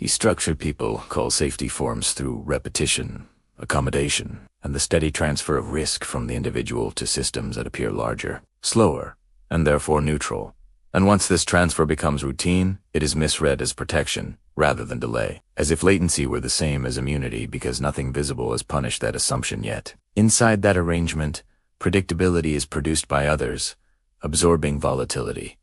He structured people call safety forms through repetition, accommodation, and the steady transfer of risk from the individual to systems that appear larger, slower, and therefore neutral. And once this transfer becomes routine, it is misread as protection rather than delay, as if latency were the same as immunity because nothing visible has punished that assumption yet. Inside that arrangement, predictability is produced by others, absorbing volatility.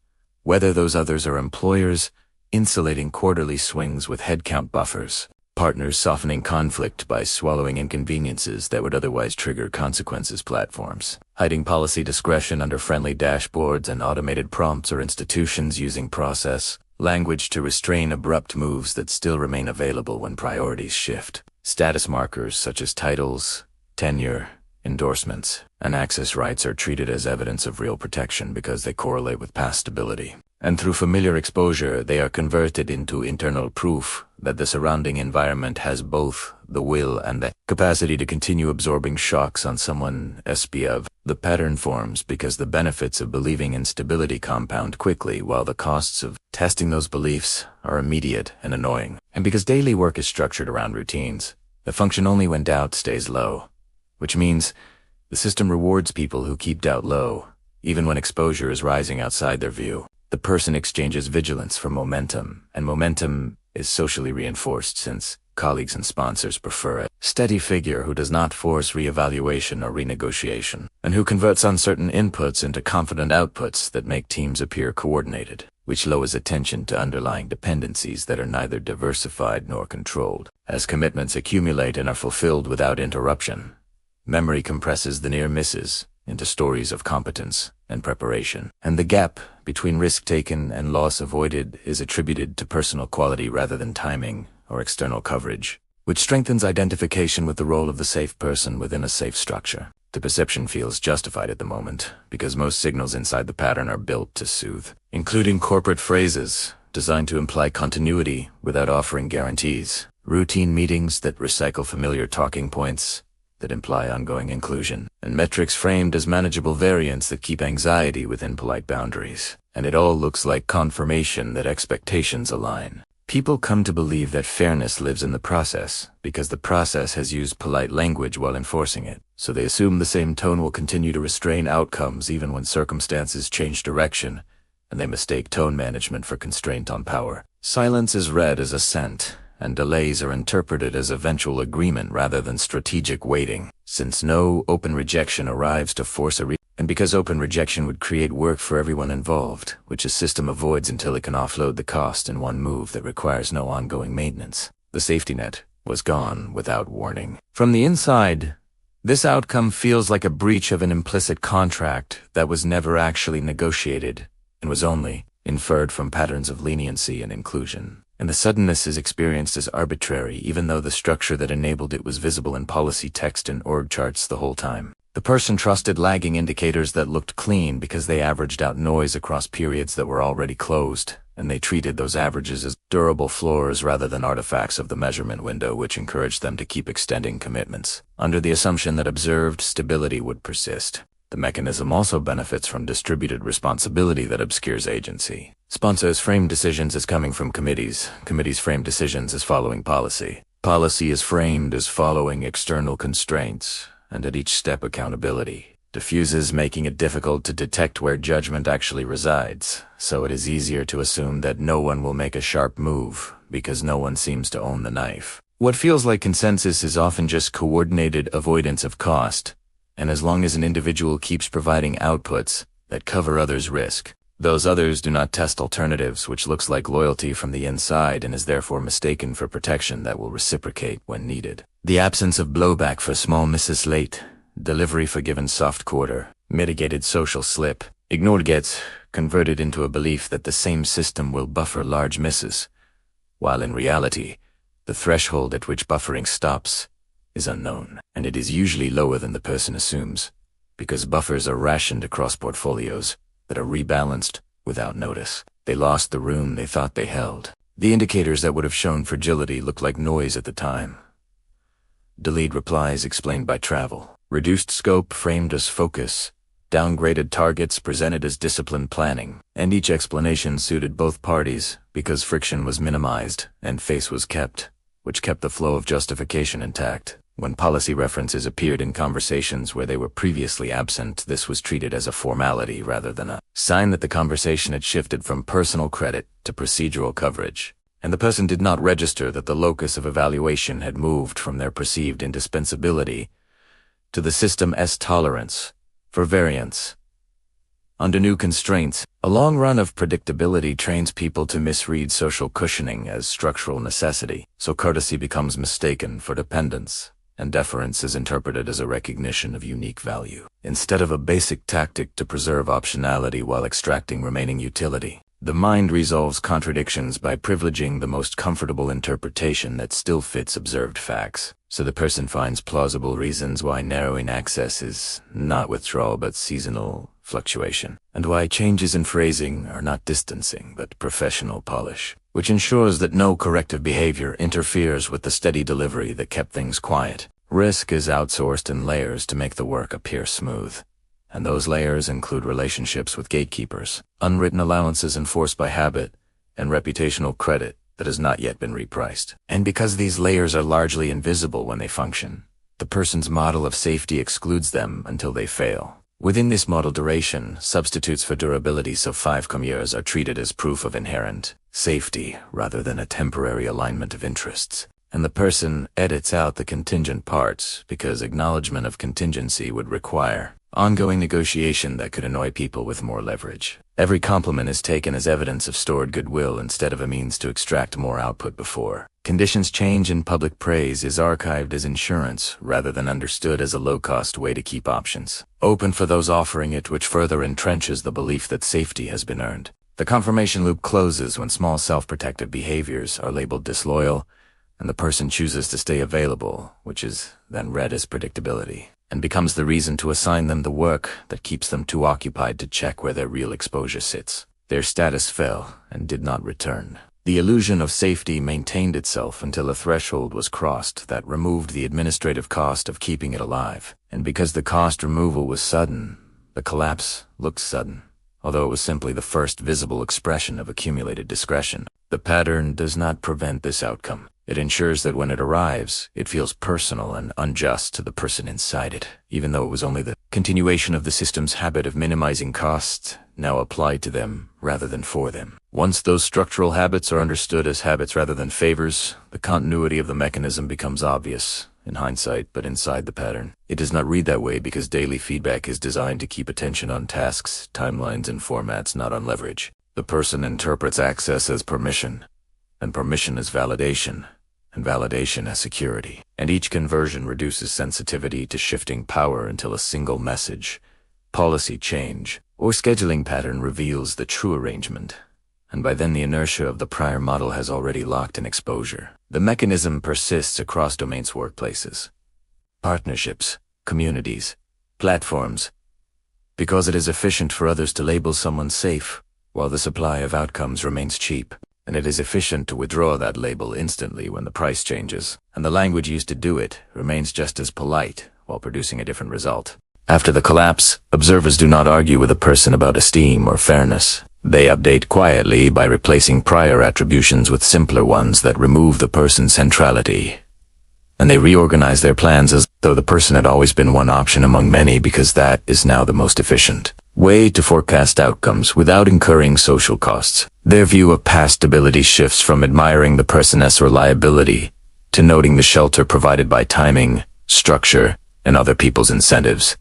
Whether those others are employers, insulating quarterly swings with headcount buffers, partners softening conflict by swallowing inconveniences that would otherwise trigger consequences platforms, hiding policy discretion under friendly dashboards and automated prompts, or institutions using process, language to restrain abrupt moves that still remain available when priorities shift. Status markers such as titles, tenure, endorsements, and access rights are treated as evidence of real protection because they correlate with past stability. And through familiar exposure, they are converted into internal proof that the surrounding environment has both the will and the capacity to continue absorbing shocks on someone SPF. The pattern forms because the benefits of believing in stability compound quickly while the costs of testing those beliefs are immediate and annoying. And because daily work is structured around routines, the function only when doubt stays low, which means the system rewards people who keep doubt low, even when exposure is rising outside their view. The person exchanges vigilance for momentum, and momentum is socially reinforced since colleagues and sponsors prefer a steady figure who does not force reevaluation or renegotiation, and who converts uncertain inputs into confident outputs that make teams appear coordinated, which lowers attention to underlying dependencies that are neither diversified nor controlled. As commitments accumulate and are fulfilled without interruption, memory compresses the near misses into stories of competence and preparation, and the gap between risk taken and loss avoided is attributed to personal quality rather than timing or external coverage, which strengthens identification with the role of the safe person within a safe structure. The perception feels justified at the moment because most signals inside the pattern are built to soothe, including corporate phrases designed to imply continuity without offering guarantees, routine meetings that recycle familiar talking points that imply ongoing inclusion, and metrics framed as manageable variants that keep anxiety within polite boundaries. And it all looks like confirmation that expectations align. People come to believe that fairness lives in the process because the process has used polite language while enforcing it, so they assume the same tone will continue to restrain outcomes even when circumstances change direction, and they mistake tone management for constraint on power. Silence is read as assent, and delays are interpreted as eventual agreement rather than strategic waiting, since no open rejection arrives to force and because open rejection would create work for everyone involved, which a system avoids until it can offload the cost in one move that requires no ongoing maintenance. The safety net was gone without warning. From the inside, this outcome feels like a breach of an implicit contract that was never actually negotiated and was only inferred from patterns of leniency and inclusion. And the suddenness is experienced as arbitrary, even though the structure that enabled it was visible in policy text and org charts the whole time. The person trusted lagging indicators that looked clean because they averaged out noise across periods that were already closed, and they treated those averages as durable floors rather than artifacts of the measurement window, which encouraged them to keep extending commitments, under the assumption that observed stability would persist. The mechanism also benefits from distributed responsibility that obscures agency. Sponsors frame decisions as coming from committees. Committees frame decisions as following policy. Policy is framed as following external constraints, and at each step accountability diffuses, making it difficult to detect where judgment actually resides, so it is easier to assume that no one will make a sharp move because no one seems to own the knife. What feels like consensus is often just coordinated avoidance of cost, and as long as an individual keeps providing outputs that cover others' risk, those others do not test alternatives, which looks like loyalty from the inside and is therefore mistaken for protection that will reciprocate when needed. The absence of blowback for small misses late, delivery for given soft quarter, mitigated social slip, ignored gets converted into a belief that the same system will buffer large misses, while in reality, the threshold at which buffering stops is unknown, and it is usually lower than the person assumes, because buffers are rationed across portfolios that are rebalanced without notice. They lost the room they thought they held. The indicators that would have shown fragility looked like noise at the time. Delayed replies explained by travel. Reduced scope framed as focus, downgraded targets presented as disciplined planning, and each explanation suited both parties because friction was minimized and face was kept, which kept the flow of justification intact. When policy references appeared in conversations where they were previously absent, this was treated as a formality rather than a sign that the conversation had shifted from personal credit to procedural coverage, and the person did not register that the locus of evaluation had moved from their perceived indispensability to the system's tolerance for variance. Under new constraints, a long run of predictability trains people to misread social cushioning as structural necessity, so courtesy becomes mistaken for dependence, and deference is interpreted as a recognition of unique value, instead of a basic tactic to preserve optionality while extracting remaining utility. The mind resolves contradictions by privileging the most comfortable interpretation that still fits observed facts, so the person finds plausible reasons why narrowing access is not withdrawal but seasonal fluctuation, and why changes in phrasing are not distancing but professional polish, which ensures that no corrective behavior interferes with the steady delivery that kept things quiet. Risk is outsourced in layers to make the work appear smooth, and those layers include relationships with gatekeepers, unwritten allowances enforced by habit, and reputational credit that has not yet been repriced. And because these layers are largely invisible when they function, the person's model of safety excludes them until they fail. Within this model duration, substitutes for durability, so 5 years, are treated as proof of inherent safety rather than a temporary alignment of interests. And the person edits out the contingent parts because acknowledgement of contingency would require ongoing negotiation that could annoy people with more leverage. Every compliment is taken as evidence of stored goodwill instead of a means to extract more output before. Conditions change and public praise is archived as insurance rather than understood as a low-cost way to keep options open for those offering it, which further entrenches the belief that safety has been earned. The confirmation loop closes when small self-protective behaviors are labeled disloyal, and the person chooses to stay available, which is then read as predictability, and becomes the reason to assign them the work that keeps them too occupied to check where their real exposure sits. Their status fell and did not return. The illusion of safety maintained itself until a threshold was crossed that removed the administrative cost of keeping it alive. And because the cost removal was sudden, the collapse looked sudden, although it was simply the first visible expression of accumulated discretion. The pattern does not prevent this outcome. It ensures that when it arrives, it feels personal and unjust to the person inside it, even though it was only the continuation of the system's habit of minimizing costs now applied to them rather than for them. Once those structural habits are understood as habits rather than favors, the continuity of the mechanism becomes obvious in hindsight, but inside the pattern, it does not read that way because daily feedback is designed to keep attention on tasks, timelines, and formats, not on leverage. The person interprets access as permission, and permission as validation, and validation as security. And each conversion reduces sensitivity to shifting power until a single message, policy change, or scheduling pattern reveals the true arrangement. And by then the inertia of the prior model has already locked in exposure. The mechanism persists across domains, workplaces, partnerships, communities, platforms, because it is efficient for others to label someone safe, while the supply of outcomes remains cheap. And it is efficient to withdraw that label instantly when the price changes, and the language used to do it remains just as polite while producing a different result. After the collapse, observers do not argue with a person about esteem or fairness. They update quietly by replacing prior attributions with simpler ones that remove the person's centrality. And they reorganize their plans as though the person had always been one option among many, because that is now the most efficient way to forecast outcomes without incurring social costs. Their view of past stability shifts from admiring the person's reliability to noting the shelter provided by timing, structure, and other people's incentives.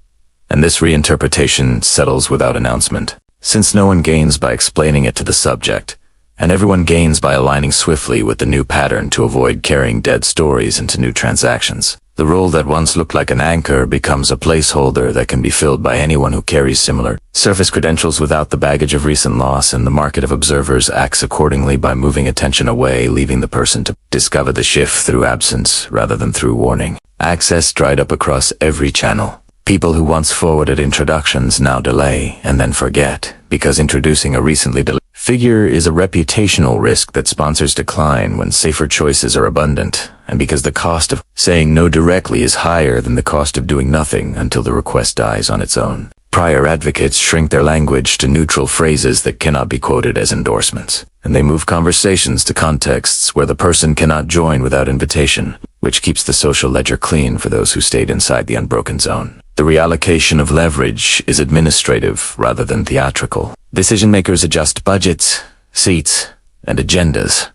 And this reinterpretation settles without announcement, since no one gains by explaining it to the subject, and everyone gains by aligning swiftly with the new pattern to avoid carrying dead stories into new transactions. The role that once looked like an anchor becomes a placeholder that can be filled by anyone who carries similar surface credentials without the baggage of recent loss, and the market of observers acts accordingly by moving attention away, leaving the person to discover the shift through absence rather than through warning. Access dried up across every channel. People who once forwarded introductions now delay and then forget, because introducing a recently delayed figure is a reputational risk that sponsors decline when safer choices are abundant, and because the cost of saying no directly is higher than the cost of doing nothing until the request dies on its own. Prior advocates shrink their language to neutral phrases that cannot be quoted as endorsements, and they move conversations to contexts where the person cannot join without invitation, which keeps the social ledger clean for those who stayed inside the unbroken zone. The reallocation of leverage is administrative rather than theatrical. Decision-makers adjust budgets, seats, and agendas.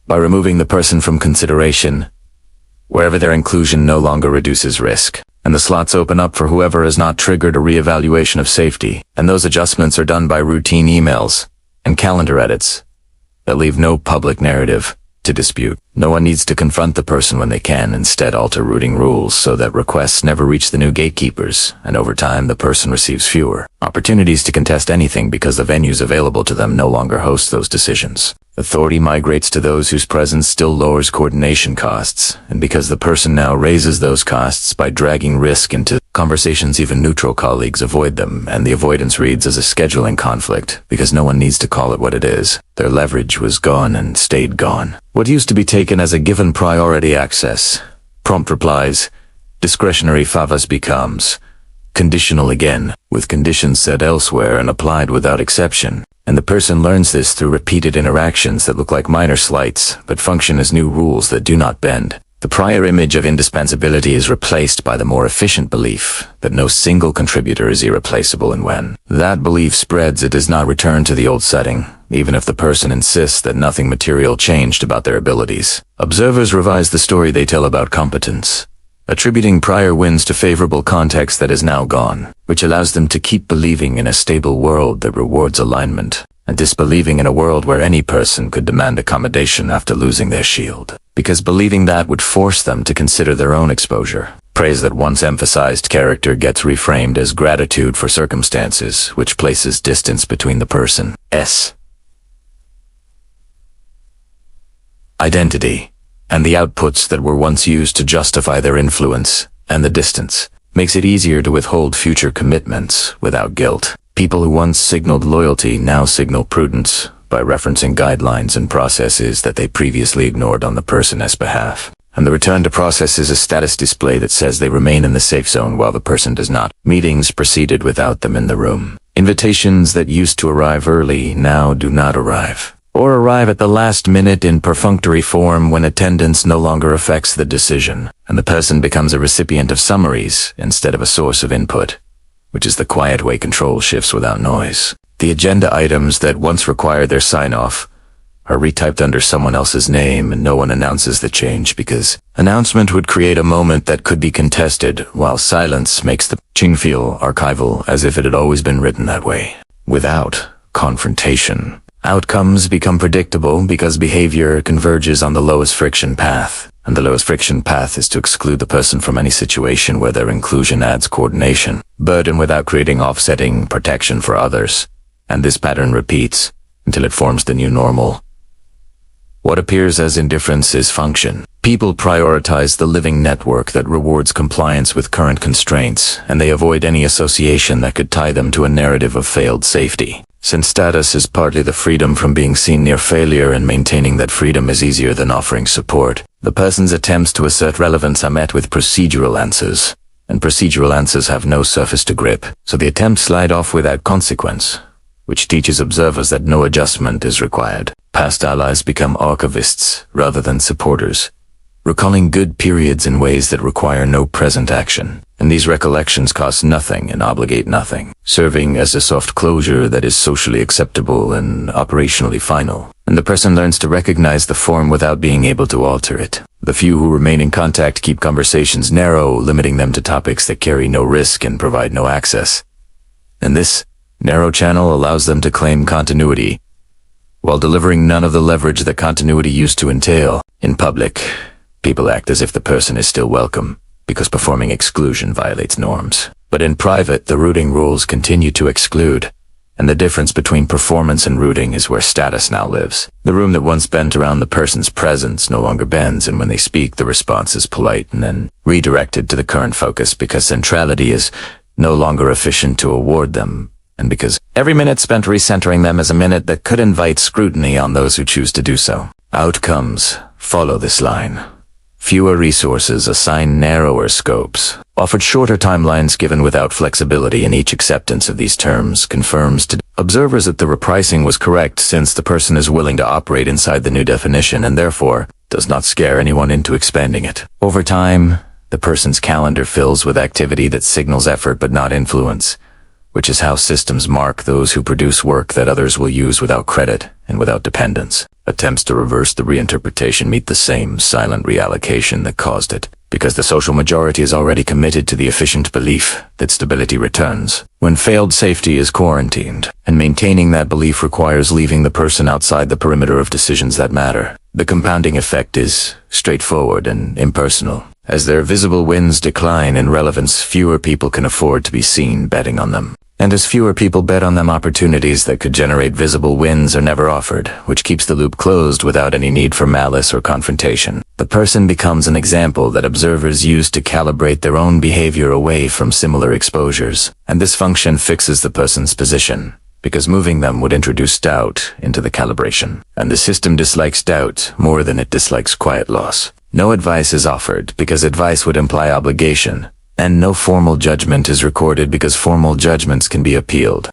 By removing the person from consideration, wherever their inclusion no longer reduces risk, and the slots open up for whoever has not triggered a reevaluation of safety, and those adjustments are done by routine emails and calendar edits that leave no public narrative to dispute. No one needs to confront the person when they can instead alter routing rules so that requests never reach the new gatekeepers, and over time the person receives fewer opportunities to contest anything because the venues available to them no longer host those decisions. Authority migrates to those whose presence still lowers coordination costs, and because the person now raises those costs by dragging risk into conversations, even neutral colleagues avoid them, and the avoidance reads as a scheduling conflict because no one needs to call it what it is. Their leverage was gone and stayed gone. What used to be taken as a given priority access, prompt replies, discretionary favors becomes conditional again, with conditions set elsewhere and applied without exception. And the person learns this through repeated interactions that look like minor slights, but function as new rules that do not bend. The prior image of indispensability is replaced by the more efficient belief that no single contributor is irreplaceable, and when that belief spreads, it does not return to the old setting, even if the person insists that nothing material changed about their abilities. Observers revise the story they tell about competence, attributing prior wins to favorable context that is now gone, which allows them to keep believing in a stable world that rewards alignment, and disbelieving in a world where any person could demand accommodation after losing their shield, because believing that would force them to consider their own exposure. Praise that once emphasized character gets reframed as gratitude for circumstances, which places distance between the person's identity and the outputs that were once used to justify their influence, and the distance makes it easier to withhold future commitments without guilt. People who once signaled loyalty now signal prudence by referencing guidelines and processes that they previously ignored on the person's behalf. And the return to process is a status display that says they remain in the safe zone while the person does not. Meetings proceeded without them in the room. Invitations that used to arrive early now do not arrive, or arrive at the last minute in perfunctory form when attendance no longer affects the decision, and the person becomes a recipient of summaries instead of a source of input, which is the quiet way control shifts without noise. The agenda items that once required their sign-off are retyped under someone else's name, and no one announces the change because announcement would create a moment that could be contested, while silence makes the ching feel archival, as if it had always been written that way, without confrontation. Outcomes become predictable because behavior converges on the lowest friction path, and the lowest friction path is to exclude the person from any situation where their inclusion adds coordination, burden without creating offsetting protection for others. And this pattern repeats until it forms the new normal. What appears as indifference is function. People prioritize the living network that rewards compliance with current constraints, and they avoid any association that could tie them to a narrative of failed safety. Since status is partly the freedom from being seen near failure, and maintaining that freedom is easier than offering support, the person's attempts to assert relevance are met with procedural answers, and procedural answers have no surface to grip, so the attempts slide off without consequence, which teaches observers that no adjustment is required. Past allies become archivists rather than supporters, recalling good periods in ways that require no present action. And these recollections cost nothing and obligate nothing, serving as a soft closure that is socially acceptable and operationally final. And the person learns to recognize the form without being able to alter it. The few who remain in contact keep conversations narrow, limiting them to topics that carry no risk and provide no access. And this narrow channel allows them to claim continuity, while delivering none of the leverage that continuity used to entail. In public, people act as if the person is still welcome, because performing exclusion violates norms. But in private, the routing rules continue to exclude, and the difference between performance and routing is where status now lives. The room that once bent around the person's presence no longer bends, and when they speak, the response is polite and then redirected to the current focus because centrality is no longer efficient to award them, and because every minute spent recentering them is a minute that could invite scrutiny on those who choose to do so. Outcomes follow this line. Fewer resources assign narrower scopes. offered shorter timelines given without flexibility, and each acceptance of these terms confirms to observers that the repricing was correct, since the person is willing to operate inside the new definition and therefore does not scare anyone into expanding it. Over time, the person's calendar fills with activity that signals effort but not influence, which is how systems mark those who produce work that others will use without credit and without dependence. Attempts to reverse the reinterpretation meet the same silent reallocation that caused it, because the social majority is already committed to the efficient belief that stability returns when failed safety is quarantined, and maintaining that belief requires leaving the person outside the perimeter of decisions that matter. The compounding effect is straightforward and impersonal. As their visible wins decline in relevance, fewer people can afford to be seen betting on them. And as fewer people bet on them, opportunities that could generate visible wins are never offered, which keeps the loop closed without any need for malice or confrontation. The person becomes an example that observers use to calibrate their own behavior away from similar exposures, and this function fixes the person's position, because moving them would introduce doubt into the calibration. And the system dislikes doubt more than it dislikes quiet loss. No advice is offered, because advice would imply obligation, and no formal judgment is recorded, because formal judgments can be appealed.